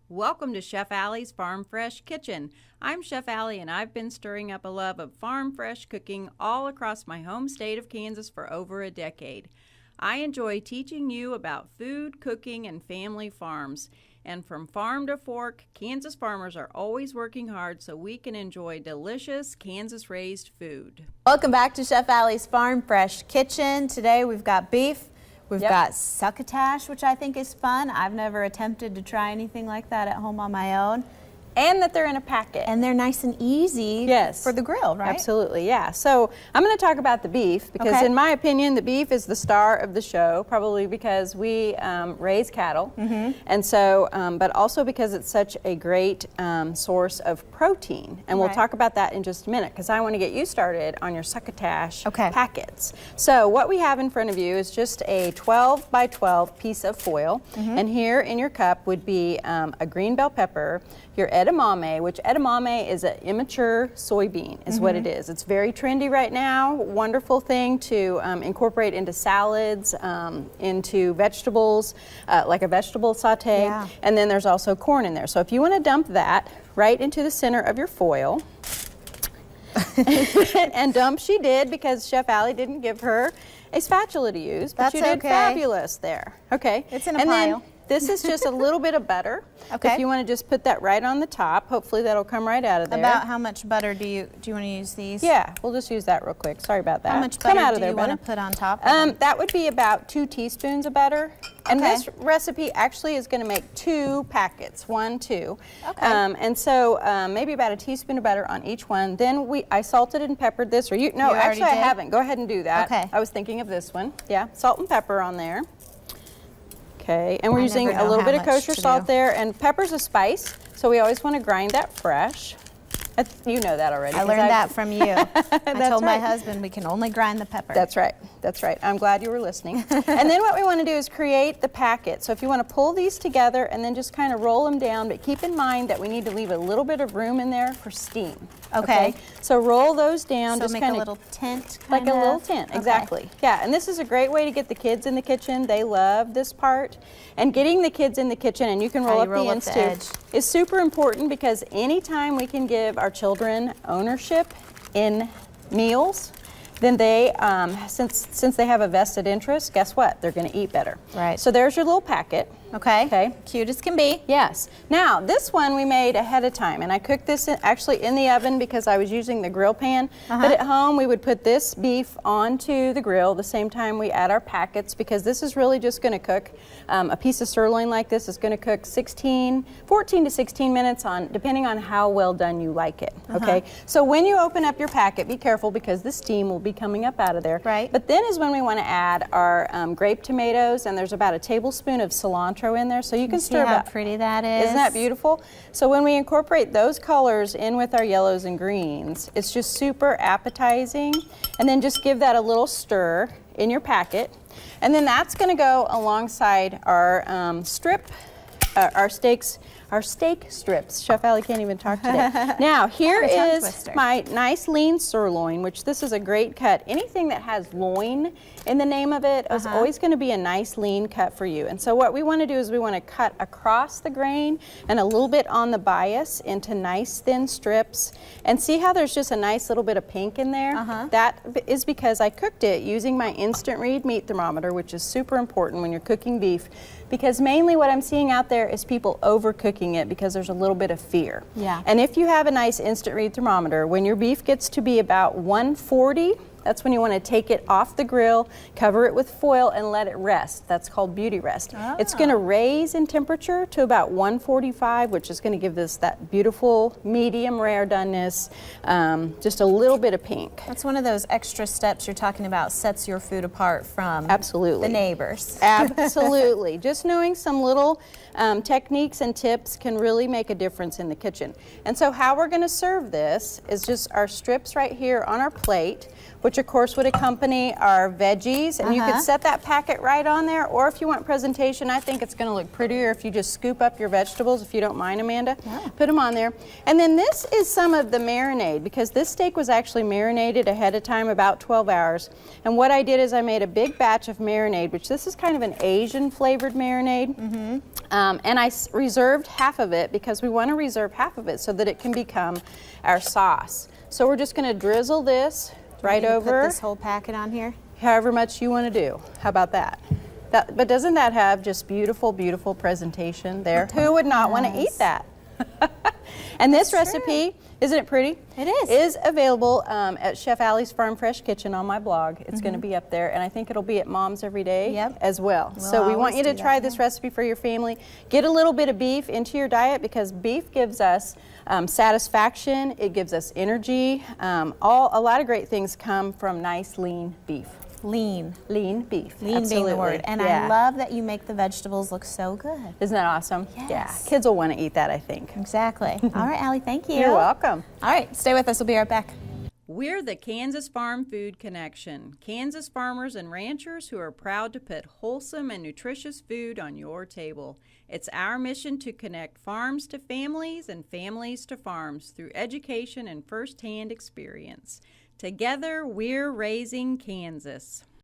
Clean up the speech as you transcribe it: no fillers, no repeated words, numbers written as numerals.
Welcome to Chef Alli's Farm Fresh Kitchen. I'm Chef Alli, and I've been stirring up a love of farm fresh cooking all across my home state of Kansas for over a decade. I enjoy teaching you about food, cooking, and family farms. And from farm to fork, Kansas farmers are always working hard so we can enjoy delicious Kansas-raised food. Welcome back to Chef Alli's Farm Fresh Kitchen. Today we've got beef. We've got succotash, which I think is fun. I've never attempted to try anything like that at home on my own. And that they're in a packet. And they're nice and easy for the grill, right? Absolutely, yeah. So I'm going to talk about the beef because in my opinion, the beef is the star of the show, probably because we raise cattle. And so, but also because it's such a great source of protein. And we'll talk about that in just a minute because I want to get you started on your succotash packets. So what we have in front of you is just a 12 by 12 piece of foil. And here in your cup would be a green bell pepper, your edamame, which edamame is an immature soybean, is what it is. It's very trendy right now, wonderful thing to incorporate into salads, into vegetables, like a vegetable saute, and then there's also corn in there. So if you want to dump that right into the center of your foil, and dump she did because Chef Alli didn't give her a spatula to use, but you did fabulous there. Okay, it's in a pile. This is just a little bit of butter. If you want to just put that right on the top, hopefully that'll come right out of there. About how much butter do you want to use these? Yeah, we'll just use that real quick. Sorry about that. How much butter do you want to put on top? That would be about 2 teaspoons of butter. And this recipe actually is going to make 2 packets, 1, 2. And so maybe about a teaspoon of butter on each one. Then I salted and peppered this, or actually I haven't. Go ahead and do that. I was thinking of this one. Yeah, salt and pepper on there. Okay, and we're using a little bit of kosher salt there, and pepper's a spice, so we always want to grind that fresh. You know that already. I learned that from you. I told my husband we can only grind the pepper. That's right. That's right. I'm glad you were listening. And then what we want to do is create the packet. So if you want to pull these together and then just kind of roll them down, but keep in mind that we need to leave a little bit of room in there for steam. So roll those down. So just make kind a of little tent. Like a little tent, exactly. Yeah, and this is a great way to get the kids in the kitchen. They love this part. And getting the kids in the kitchen, and you can roll up the ends too, is super important because anytime we can give our children ownership in meals, then they, since they have a vested interest, guess what? They're going to eat better. Right. So there's your little packet. Okay. Cute as can be. Yes. Now, this one we made ahead of time, and I cooked this actually in the oven because I was using the grill pan. But at home, we would put this beef onto the grill the same time we add our packets because this is really just going to cook. A piece of sirloin like this is going to cook 14 to 16 minutes depending on how well done you like it. Okay. So when you open up your packet, be careful because the steam will be coming up out of there. Right. But then is when we want to add our grape tomatoes, and there's about a tablespoon of cilantro in there, so you can stir how pretty that is. Isn't that beautiful? So when we incorporate those colors in with our yellows and greens, it's just super appetizing. And then just give that a little stir in your packet, and then that's going to go alongside our our steak strips. Chef Alli can't even talk today. Now, here is my nice lean sirloin, which this is a great cut. Anything that has loin in the name of it is always going to be a nice lean cut for you. And so what we want to do is we want to cut across the grain and a little bit on the bias into nice thin strips. And see how there's just a nice little bit of pink in there? That is because I cooked it using my instant read meat thermometer, which is super important when you're cooking beef, because mainly what I'm seeing out there is people overcooking it because there's a little bit of fear. And if you have a nice instant read thermometer, when your beef gets to be about 140, that's when you want to take it off the grill, cover it with foil, and let it rest. That's called beauty rest. It's going to raise in temperature to about 145, which is going to give this that beautiful medium rare doneness, just a little bit of pink. That's one of those extra steps you're talking about, sets your food apart from the neighbors. Absolutely. Just knowing some little techniques and tips can really make a difference in the kitchen. And so how we're going to serve this is just our strips right here on our plate, which of course would accompany our veggies, and you could set that packet right on there, or if you want presentation, I think it's going to look prettier if you just scoop up your vegetables, if you don't mind, Amanda. Put them on there. And then this is some of the marinade, because this steak was actually marinated ahead of time, about 12 hours. And what I did is I made a big batch of marinade, which this is kind of an Asian flavored marinade. And I reserved half of it because we want to reserve half of it so that it can become our sauce. So we're just going to drizzle this right over. Put this whole packet on here? However much you want to do. How about that? But doesn't that have just beautiful, beautiful presentation there? Who would not want to eat that? And this recipe, isn't it pretty? It is. Is available at Chef Alli's Farm Fresh Kitchen on my blog. It's going to be up there, and I think it'll be at Mom's Every Day as well. So we want you to try this recipe for your family. Get a little bit of beef into your diet because beef gives us satisfaction. It gives us energy. A lot of great things come from nice, lean beef. Lean beef. Lean Absolutely. being the word. And I love that you make the vegetables look so good. Isn't that awesome? Yes. Yeah, kids will want to eat that, I think. Exactly. All right, Allie, thank you. You're welcome. All right, stay with us. We'll be right back. We're the Kansas Farm Food Connection, Kansas farmers and ranchers who are proud to put wholesome and nutritious food on your table. It's our mission to connect farms to families and families to farms through education and firsthand experience. Together, we're raising Kansas.